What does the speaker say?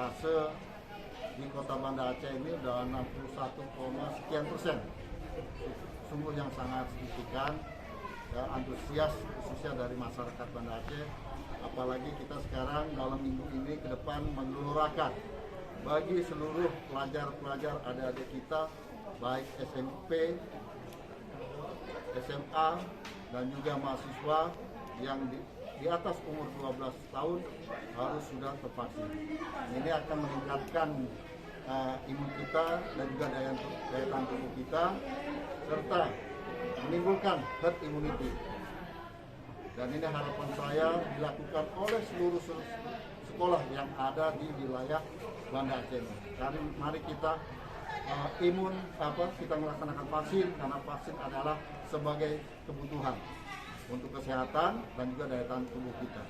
persentase di Kota Banda Aceh ini udah 61,sekian%. Sungguh yang sangat signifikan, ya, antusias khususnya dari masyarakat Banda Aceh. Apalagi kita sekarang dalam minggu ini ke depan menggelurakan bagi seluruh pelajar-pelajar adik-adik kita, baik SMP, SMA, dan juga mahasiswa yang di atas umur 12 tahun harus sudah tervaksin. Ini akan meningkatkan imun kita dan juga daya tahan tubuh kita, serta menimbulkan herd immunity. Dan ini harapan saya dilakukan oleh seluruh sekolah yang ada di wilayah Banda Aceh. Mari kita kita melaksanakan vaksin, karena vaksin adalah sebagai kebutuhan untuk kesehatan dan juga daya tahan tubuh kita.